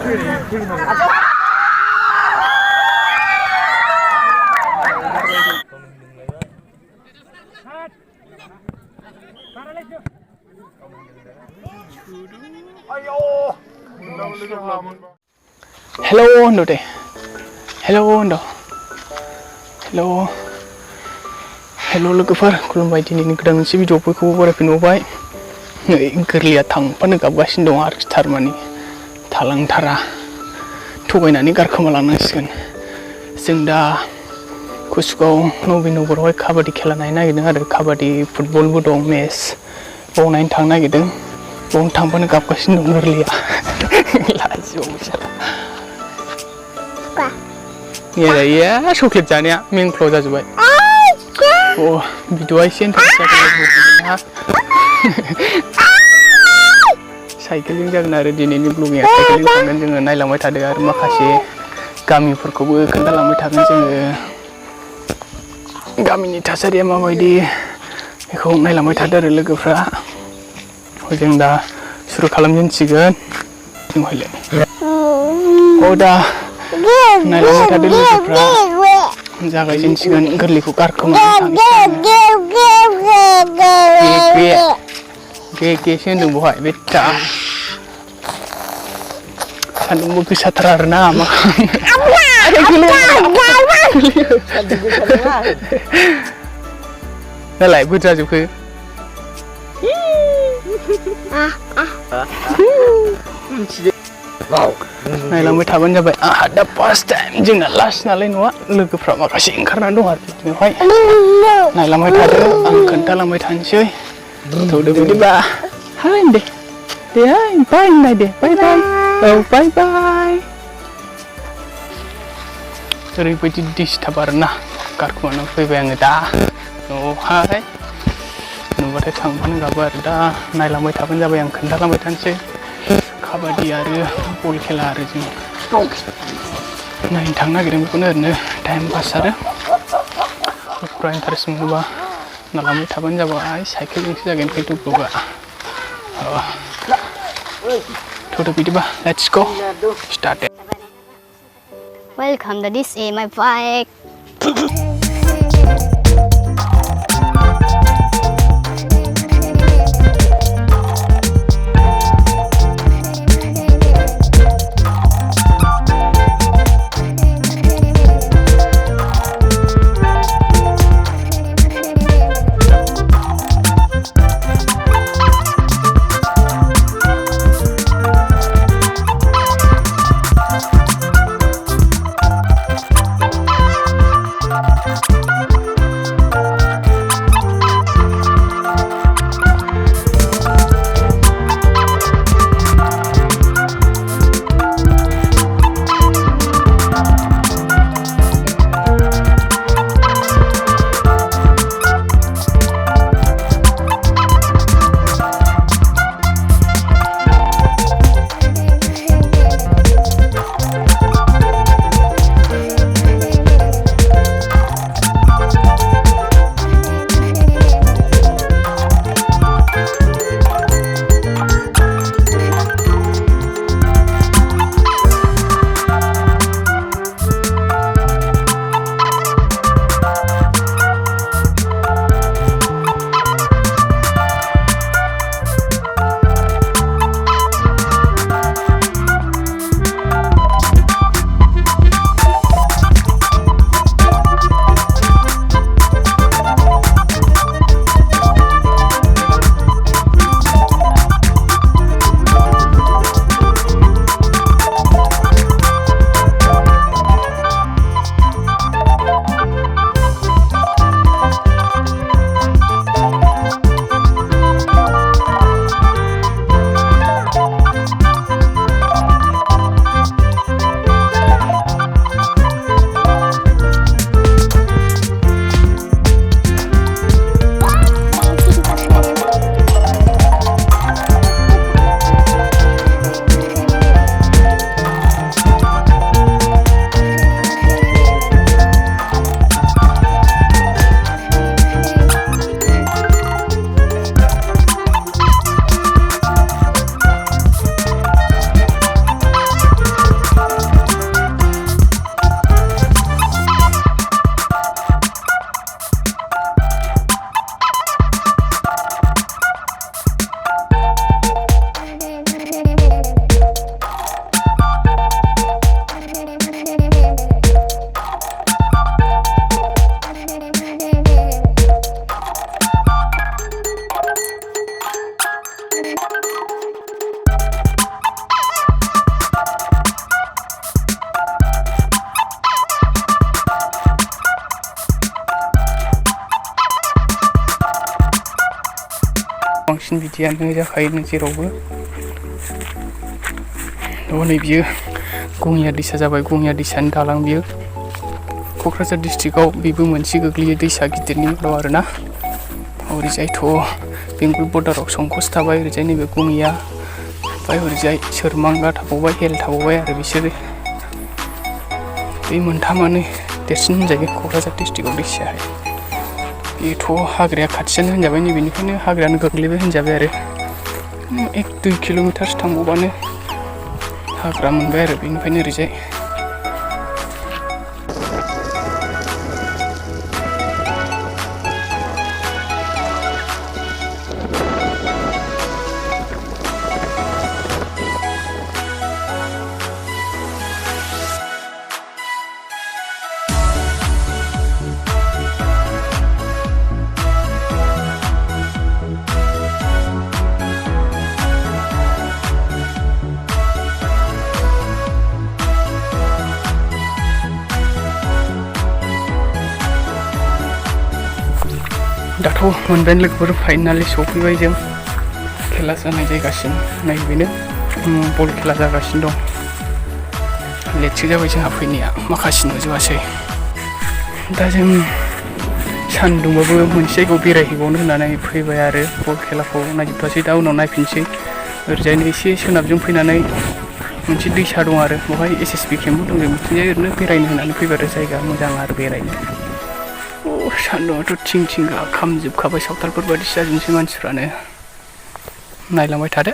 Hello Ando deh. Hello Ando. Hello. Hello lwgwpwr, खुलुमबाय दिनैनि गोदान मोनसे भिडिअ बयखौबो बरायफिनबावबाय। नै गोरलैया थांफानो गाबगासिनो दं आरोखि थारमानि थालांथारा थगायनानै गारखोमालांनांसिगोन। जों दा Kachugaon Nabinagorआवहाय काबादि खेला नायनो नागिरदों आरो काबादि फुटबलबो दं मेच बाव नायनो थांनो नागिरदों। बावनो थांफानो गाबगासिनो दं गोरलैया लाजिबावबायसो। या चकलेट जानाया mwnkw जाजोब्बाय। अ भिडिअआ एसे इन्टारेस्ट जागोन ना साइकेलिं जागोन आरो दिनैनि ब्लगिंआ साइकेलिं थांगोन जोङो नायलांबाय थादों आरो माखासे गामिफोरखौबो खोन्थालांबाय थागोन जोङो गामिनि थासारिया माबायदि बेखौ नायलांबाय थादों आरो लोगोफ्रा जों दा सुरु खालामजेनसिगोन जोंहायलाय अ दा नायलांबाय थादों लोगोफ्रा जागायजेनसिगोन गोरलैखौ गारखोमानो गेसो होनदों बहाय बेटा सान्दुंबो गोसाथार आरोना मा नालाय बोरै जाजोबखो नायलांबाय थाबानो जाबाय आंहा दा फार्स्ट टाइम जोंना लास्ट नालाय न'आ लोगोफ्रा माखासे ओंखारनानै दं आरो बेवहाय नायलांबाय थादो आं खोन्थालांबाय थानोसै थौदो बिदिबा हाय दे हाय बाय होननाय दे बाय बाय औ बाय बाय ओरैबायदि डिस्टार्ब आरोना गारखोमानानै फैबाय आङो दा न'आवहाय नुबाथाय थांफानो गाबो आरो दा नायलांबाय थाबानो जाबाय आं खोन्थालांबाय थानोसै काबादि आरो बल खेला आरो जों नायनो थांनो नागिरदों बेखौनो ओरैनो टाइम पास आरो गथ'फ्रा इन्टारेस्ट मोनोबा नायलांबाय थाबानो जाबाय साइकेलजोंसो जागोन खिन्थु ब्लगा थौदो बिदिबा let's go start Welcome to this is my bike. बिदियानो जाखायो जेरावबो। नै बियो गङिया दैसा जाबाय। गङिया दैसानि दालां बियो क'क्राझार डिस्ट्रिक्टआव बेबो मोनसे गोग्लैयो दैसा गिदिरनि मादाव आरोना। ओरैजायथ' बेंगल बर्डाराव संकस थाबाय, ओरैजाय नैबे गङिया, ओमफ्राय ओरैजाय सोरमांगा थाबावबाय, हेल थाबावबाय आरो बिसोरो बे मोनथामानो देरसिन होनजायो क'क्राझार डिस्ट्रिक्टआव दैसायाहाय। बेथ' हाग्राया खाथियानो होनजाबाय, नैबेनिफ्रायनो हाग्रायानो गोग्लैबाय होनजाबाय आरो 1-2 किल'मिटारसो थांबावबानो हाग्रा मोनबाय आरो बेनिफ्रायनो ओरैजाय। दाथ' मोनबायानो लोगोफोर, फाइनालि सफैबाय जों खेला जानाय जायगासिम। नैबेनो बल खेला जागासिनो दं। लेटसो जाबाय जोंहा फैनाया, माखासे नुजोबासै। दा जों सान्दुंबाबो मोनसे जायगायाव बेरायहैबावनो होननानै फैबाय आरो बल खेलाखौ नायजोबथासै, दा उनाव नायफिनसै। ओरैजायनो एसे सोनाबजों फैनानै मोनसे दैसा दं आरो बेवहाय SSB केम्पबो दं। जों बिथिंजाय ओरैनो बेरायनो होननानै फैबाय आरो, जायगा मोजां आरो बेरायनो। सान्दुंआथ' थिं थिं खामजोबखाबाय, सावथालफोर बायदिसो जाजोबनोसै मानसिफ्रानो। नायलांबाय थादो।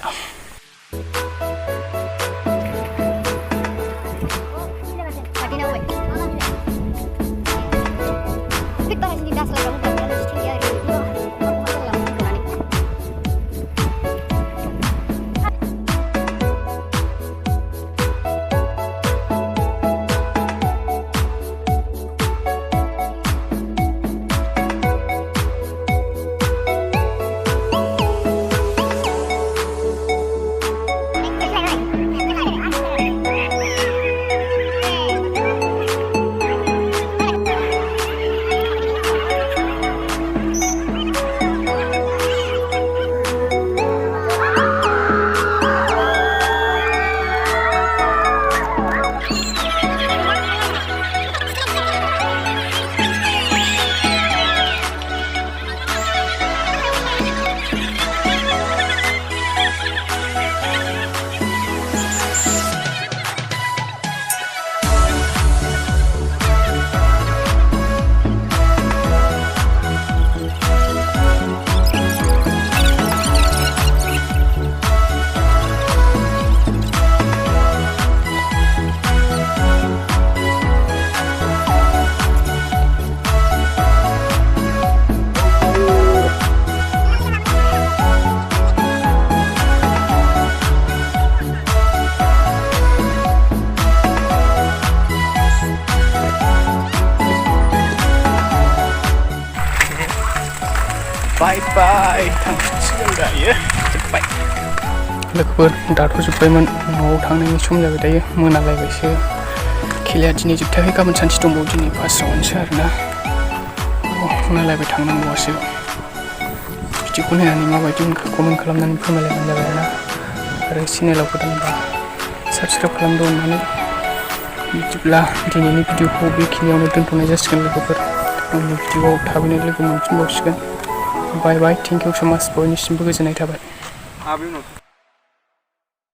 बाय बाय, थांफिनसिगोन दायो, जोब्बाय लोगोफोर। दाथ' जोब्बायमोन, न'आव थांनायनि सम जाबाय दायो, मोनालायबायसो। खेलाया दिनै जोबथायाखै, गाबोन सानसे दंबावो, दिनै फार्स्ट राउन्डसो आरोना। मोनालायबाय थांनांगौआसो। भिडिअखौ नायनानै माबायदि मोनखो कमेन्ट खालामनानै फोरमायलायबानो जाबाय आरोना। आरो चेनेलाव गोदानबा साबस्क्राइब खालामदो अननानै। बिदिब्ला दिनैनि भिडिअखौ बेखिनियावनो दोनथ'नाय जासिगोन लोगोफोर। उननि भिडिअआव थाबैनो लोगो मोनफिनबावसिगोन। बाय बाय, थेंक इउ सो माच, बयनिसिमबो गोजोननाय थाबाय।